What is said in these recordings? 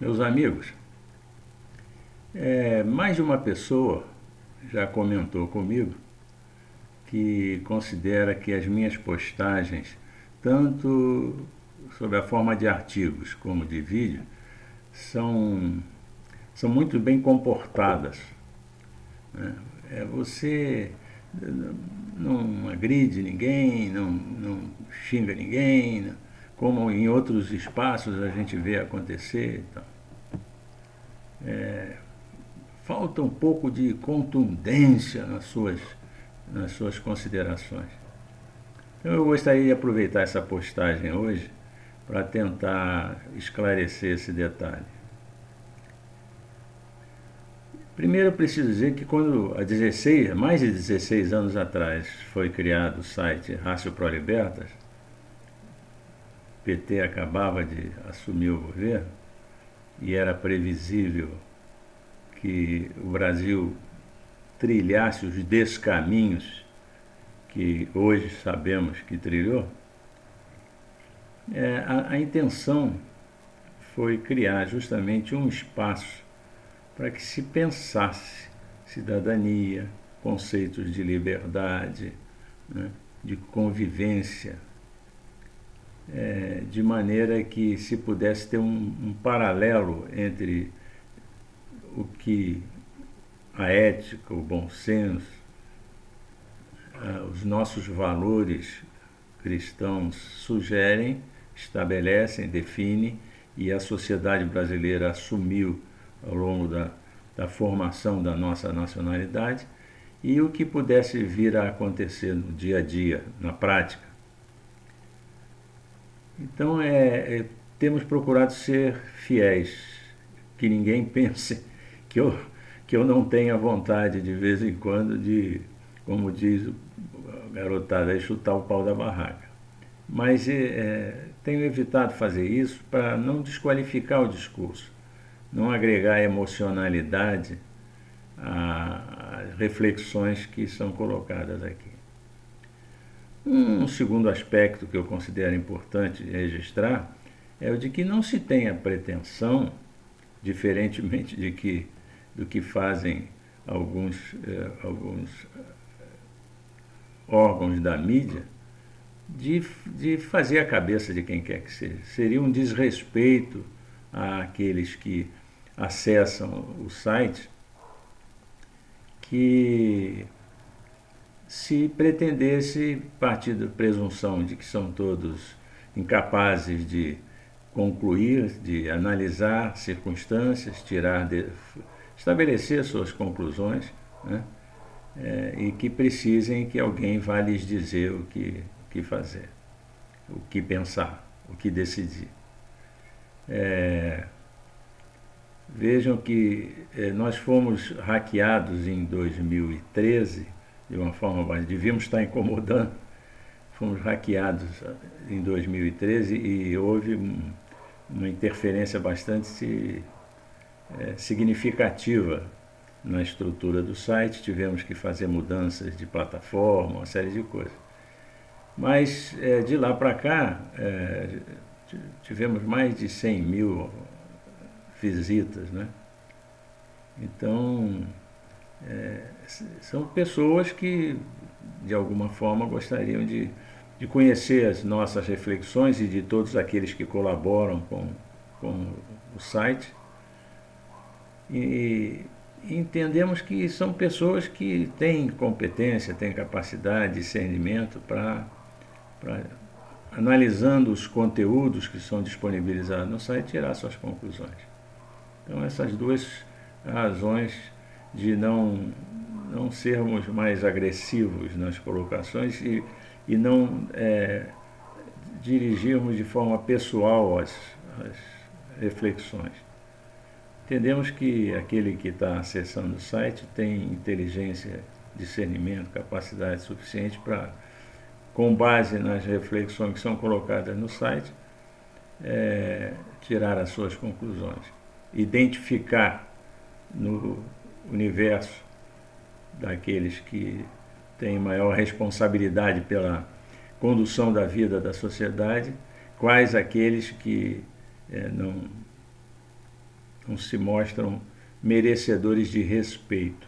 Meus amigos, mais de uma pessoa já comentou comigo que considera que as minhas postagens, tanto sob a forma de artigos como de vídeo, são, são muito bem comportadas, né? Você não agride ninguém, não xinga ninguém, como em outros espaços a gente vê acontecer. Então, falta um pouco de contundência nas suas considerações. Então eu gostaria de aproveitar essa postagem hoje para tentar esclarecer esse detalhe. Primeiro eu preciso dizer que quando há mais de 16 anos atrás foi criado o site Rácio Pro Libertas, o PT acabava de assumir o governo e era previsível que o Brasil trilhasse os descaminhos que hoje sabemos que trilhou. A intenção foi criar justamente um espaço para que se pensasse cidadania, conceitos de liberdade, né, de convivência, de maneira que se pudesse ter um paralelo entre o que a ética, o bom senso, os nossos valores cristãos sugerem, estabelecem, definem, e a sociedade brasileira assumiu ao longo da formação da nossa nacionalidade, e o que pudesse vir a acontecer no dia a dia, na prática. Então, temos procurado ser fiéis, que ninguém pense que eu não tenha vontade de vez em quando de, como diz a garotada, chutar o pau da barraca. Mas tenho evitado fazer isso para não desqualificar o discurso, não agregar emocionalidade às reflexões que são colocadas aqui. Um segundo aspecto que eu considero importante registrar é o de que não se tem a pretensão, diferentemente do que fazem alguns órgãos da mídia, de fazer a cabeça de quem quer que seja. Seria um desrespeito àqueles que acessam o site que se pretendesse partir da presunção de que são todos incapazes de concluir, de analisar circunstâncias, estabelecer suas conclusões, né? E que precisem que alguém vá lhes dizer o que fazer, o que pensar, o que decidir. Vejam que nós fomos hackeados em 2013, de uma forma, devíamos estar incomodando, fomos hackeados em 2013 e houve uma interferência bastante significativa na estrutura do site, tivemos que fazer mudanças de plataforma, uma série de coisas. Mas de lá para cá, tivemos mais de 100 mil visitas, né? Então, são pessoas que, de alguma forma, gostariam de conhecer as nossas reflexões e de todos aqueles que colaboram com o site. E entendemos que são pessoas que têm competência, têm capacidade, discernimento para, analisando os conteúdos que são disponibilizados no site, tirar suas conclusões. Então, essas duas razões de não sermos mais agressivos nas colocações e não dirigirmos de forma pessoal as reflexões. Entendemos que aquele que está acessando o site tem inteligência, discernimento, capacidade suficiente para, com base nas reflexões que são colocadas no site, tirar as suas conclusões. Identificar no universo daqueles que têm maior responsabilidade pela condução da vida da sociedade, quais aqueles que não se mostram merecedores de respeito.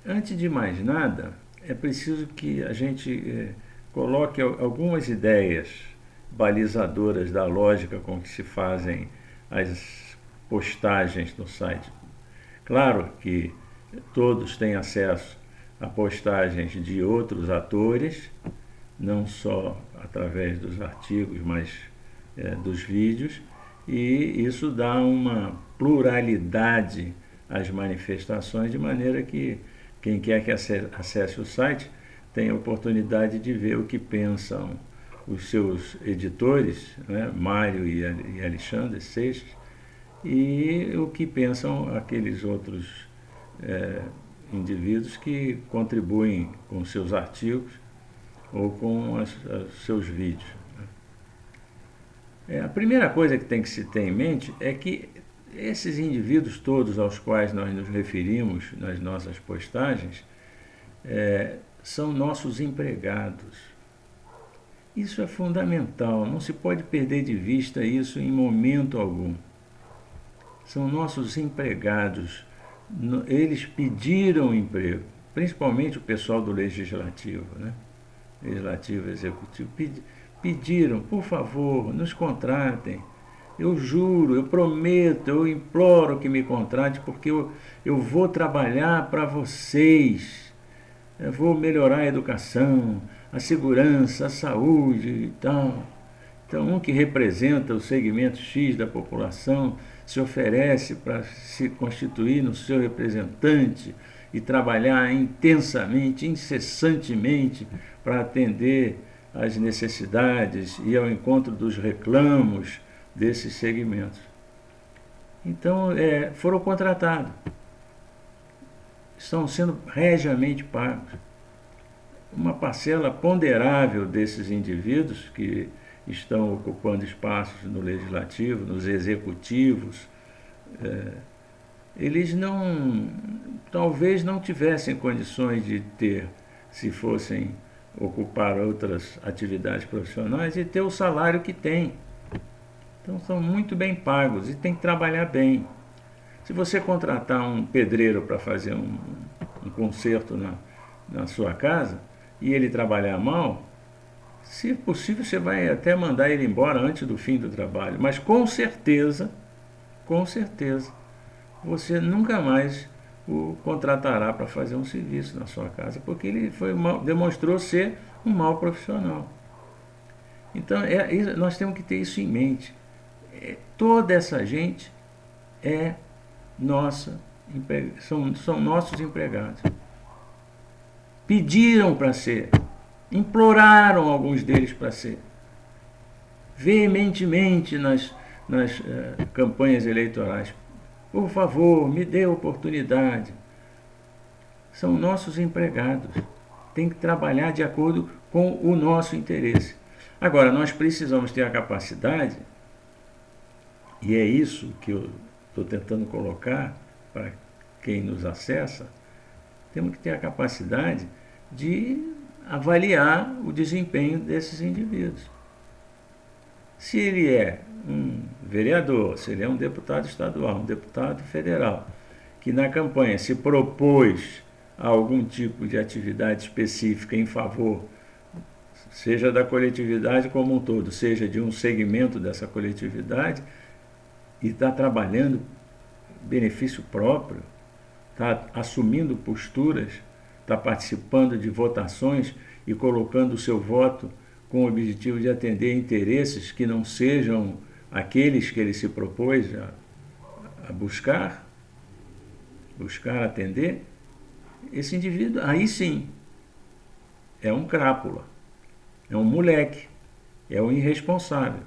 Antes de mais nada, é preciso que a gente coloque algumas ideias balizadoras da lógica com que se fazem as postagens no site. Claro que todos têm acesso a postagens de outros atores, não só através dos artigos, mas dos vídeos, e isso dá uma pluralidade às manifestações, de maneira que quem quer que acesse o site tem a oportunidade de ver o que pensam os seus editores, né, Mário e Alexandre Seixas, e o que pensam aqueles outros indivíduos que contribuem com seus artigos ou com os seus vídeos. A primeira coisa que tem que se ter em mente é que esses indivíduos todos aos quais nós nos referimos nas nossas postagens são nossos empregados. Isso é fundamental, não se pode perder de vista isso em momento algum. São nossos empregados, eles pediram emprego, principalmente o pessoal do Legislativo, né? Legislativo, Executivo, pediram, por favor, nos contratem. Eu juro, eu prometo, eu imploro que me contrate, porque eu vou trabalhar para vocês. Eu vou melhorar a educação, a segurança, a saúde e tal. Então, um que representa o segmento X da população se oferece para se constituir no seu representante e trabalhar intensamente, incessantemente, para atender às necessidades e ao encontro dos reclamos desses segmentos. Então, foram contratados. Estão sendo regiamente pagos. Uma parcela ponderável desses indivíduos que estão ocupando espaços no legislativo, nos executivos, eles talvez não tivessem condições de ter, se fossem ocupar outras atividades profissionais, e ter o salário que têm. Então são muito bem pagos e tem que trabalhar bem. Se você contratar um pedreiro para fazer um conserto na sua casa e ele trabalhar mal, se possível você vai até mandar ele embora antes do fim do trabalho, mas com certeza, você nunca mais o contratará para fazer um serviço na sua casa, porque ele demonstrou ser um mau profissional. Então nós temos que ter isso em mente. Toda essa gente são nossos empregados. Pediram para ser, imploraram alguns deles para ser, veementemente nas campanhas eleitorais. Por favor, me dê oportunidade. São nossos empregados. Tem que trabalhar de acordo com o nosso interesse. Agora, nós precisamos ter a capacidade, e é isso que eu estou tentando colocar para quem nos acessa, temos que ter a capacidade de avaliar o desempenho desses indivíduos. Se ele é um vereador, se ele é um deputado estadual, um deputado federal, que na campanha se propôs a algum tipo de atividade específica em favor, seja da coletividade como um todo, seja de um segmento dessa coletividade, e está trabalhando benefício próprio, está assumindo posturas, está participando de votações e colocando o seu voto com o objetivo de atender interesses que não sejam aqueles que ele se propôs a buscar atender, esse indivíduo, aí sim, é um crápula, é um moleque, é um irresponsável.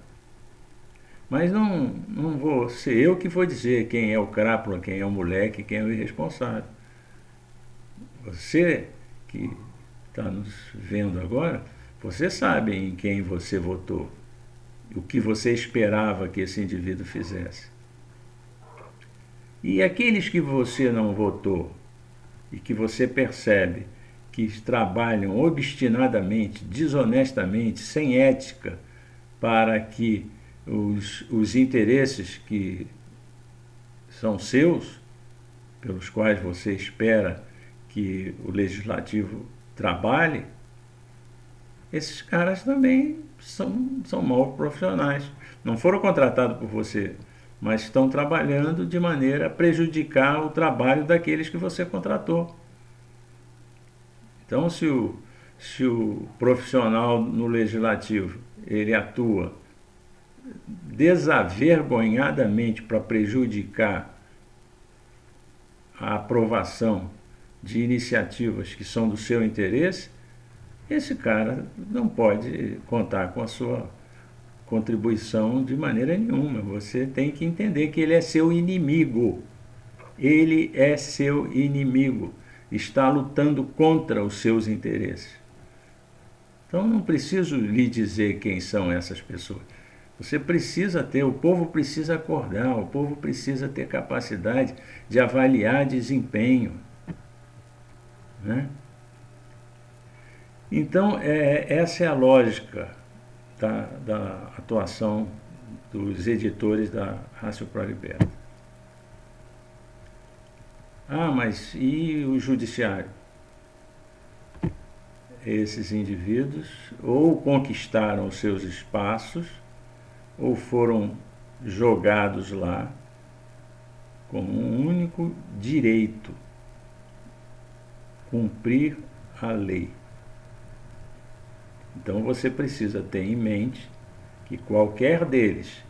Mas não vou ser eu que vou dizer quem é o crápula, quem é o moleque, quem é o irresponsável. Você que está nos vendo agora, você sabe em quem você votou, o que você esperava que esse indivíduo fizesse. E aqueles que você não votou e que você percebe que trabalham obstinadamente, desonestamente, sem ética, para que os interesses que são seus, pelos quais você espera que o legislativo trabalhe, esses caras também são maus profissionais. Não foram contratados por você, mas estão trabalhando de maneira a prejudicar o trabalho daqueles que você contratou. Então, se o profissional no legislativo ele atua desavergonhadamente para prejudicar a aprovação de iniciativas que são do seu interesse, esse cara não pode contar com a sua contribuição de maneira nenhuma. Você tem que entender que ele é seu inimigo. Ele é seu inimigo. Está lutando contra os seus interesses. Então não preciso lhe dizer quem são essas pessoas. Você precisa ter, o povo precisa acordar, o povo precisa ter capacidade de avaliar desempenho, né? Então, essa é a lógica da atuação dos editores da Ratio Pro Liberta. Ah, mas e o judiciário? Esses indivíduos ou conquistaram os seus espaços ou foram jogados lá com um único direito: cumprir a lei. Então você precisa ter em mente que qualquer deles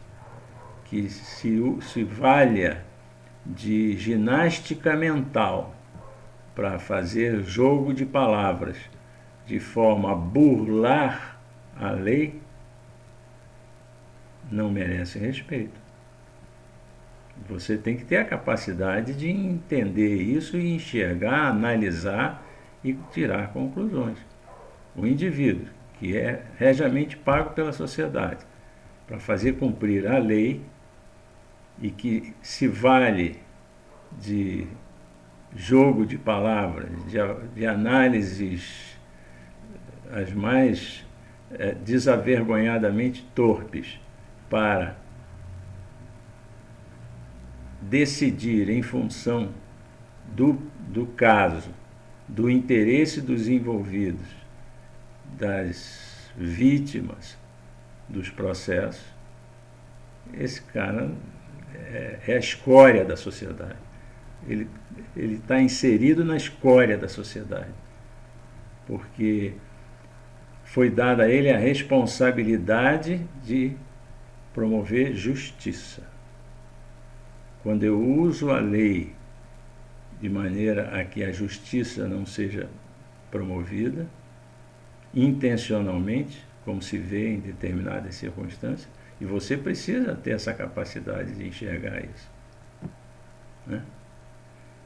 que se valha de ginástica mental para fazer jogo de palavras de forma a burlar a lei, não merece respeito. Você tem que ter a capacidade de entender isso e enxergar, analisar e tirar conclusões. O indivíduo que é regiamente pago pela sociedade para fazer cumprir a lei e que se vale de jogo de palavras, de análises as mais desavergonhadamente torpes para decidir em função do caso, do interesse dos envolvidos, das vítimas dos processos, esse cara é a escória da sociedade. Ele está inserido na escória da sociedade, porque foi dada a ele a responsabilidade de promover justiça. Quando eu uso a lei de maneira a que a justiça não seja promovida, intencionalmente, como se vê em determinadas circunstâncias, e você precisa ter essa capacidade de enxergar isso, né?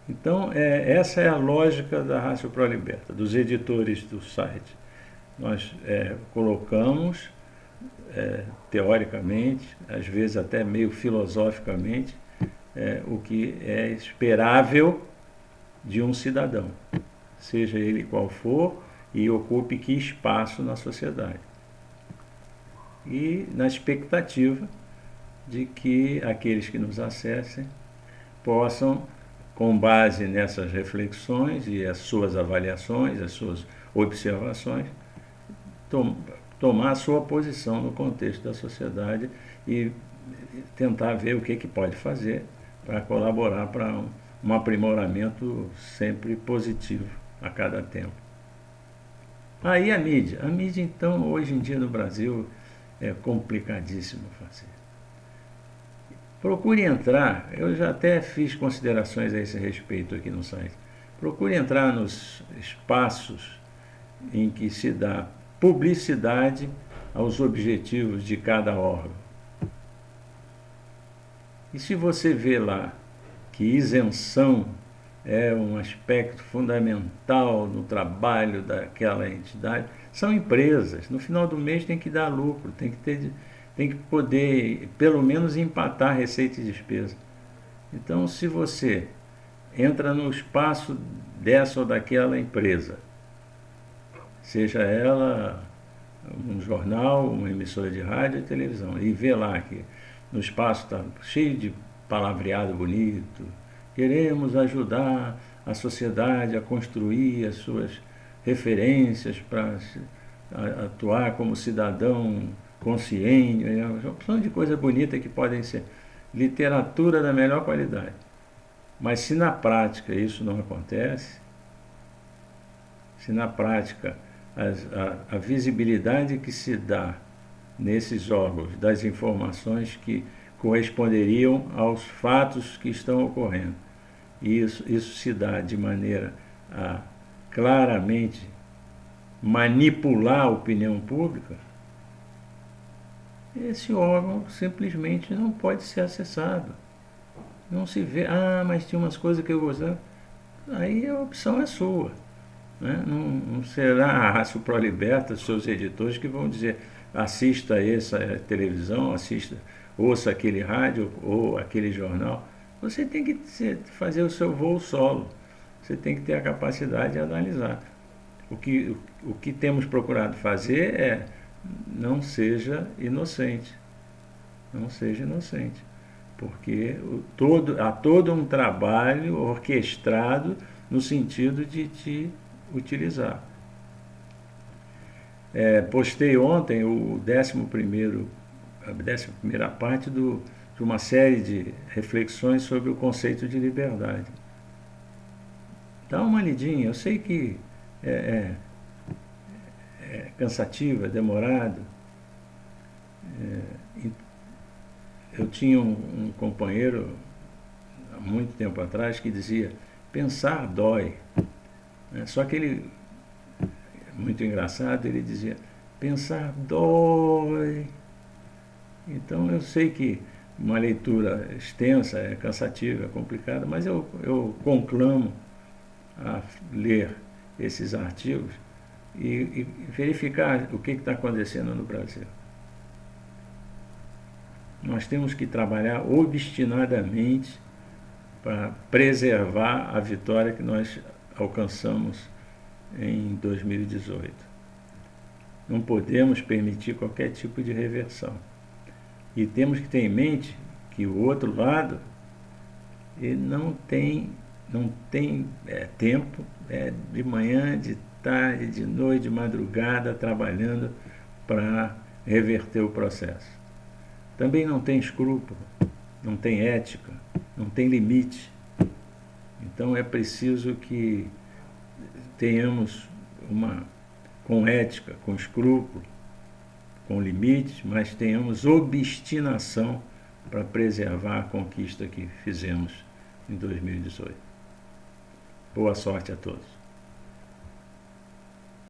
Então, essa é a lógica da Ratio Pro Liberta, dos editores do site. Nós colocamos, teoricamente, às vezes até meio filosoficamente, o que é esperável de um cidadão, seja ele qual for, e ocupe que espaço na sociedade. E na expectativa de que aqueles que nos acessem possam, com base nessas reflexões e as suas avaliações, as suas observações, tomar a sua posição no contexto da sociedade e tentar ver o que pode fazer para colaborar para um aprimoramento sempre positivo a cada tempo. Aí a mídia então, hoje em dia no Brasil, é complicadíssimo fazer. Procure entrar, eu já até fiz considerações a esse respeito aqui no site, procure entrar nos espaços em que se dá publicidade aos objetivos de cada órgão. E se você vê lá que isenção é um aspecto fundamental no trabalho daquela entidade, são empresas. No final do mês tem que dar lucro, tem que poder, pelo menos, empatar receita e despesa. Então, se você entra no espaço dessa ou daquela empresa, seja ela um jornal, uma emissora de rádio e televisão, e vê lá que no espaço está cheio de palavreado bonito, queremos ajudar a sociedade a construir as suas referências para atuar como cidadão consciente, uma opção de coisa bonita que podem ser literatura da melhor qualidade. Mas se na prática isso não acontece, se na prática a visibilidade que se dá nesses órgãos das informações que corresponderiam aos fatos que estão ocorrendo, e isso se dá de maneira a claramente manipular a opinião pública, esse órgão simplesmente não pode ser acessado. Não se vê, mas tinha umas coisas que eu gostava. Aí a opção é sua. Né? Não será a Rádio Proliberta, seus editores, que vão dizer assista essa televisão, ouça aquele rádio ou aquele jornal. Você tem que fazer o seu voo solo. Você tem que ter a capacidade de analisar. O que temos procurado fazer é não seja inocente. Não seja inocente. Porque há todo um trabalho orquestrado no sentido de te utilizar. Postei ontem a 11ª parte de uma série de reflexões sobre o conceito de liberdade. Dá uma lidinha, eu sei que é cansativo, é demorado. Eu tinha um companheiro, há muito tempo atrás, que dizia, pensar dói. Só que ele, muito engraçado, ele dizia, pensar dói. Então eu sei que uma leitura extensa é cansativa, é complicada, mas eu conclamo a ler esses artigos e verificar o que está acontecendo no Brasil. Nós temos que trabalhar obstinadamente para preservar a vitória que nós alcançamos em 2018. Não podemos permitir qualquer tipo de reversão. E temos que ter em mente que o outro lado ele não tem tempo, de manhã, de tarde, de noite, de madrugada, trabalhando para reverter o processo. Também não tem escrúpulo, não tem ética, não tem limite. Então é preciso que tenhamos com ética, com escrúpulo, com limites, mas tenhamos obstinação para preservar a conquista que fizemos em 2018. Boa sorte a todos.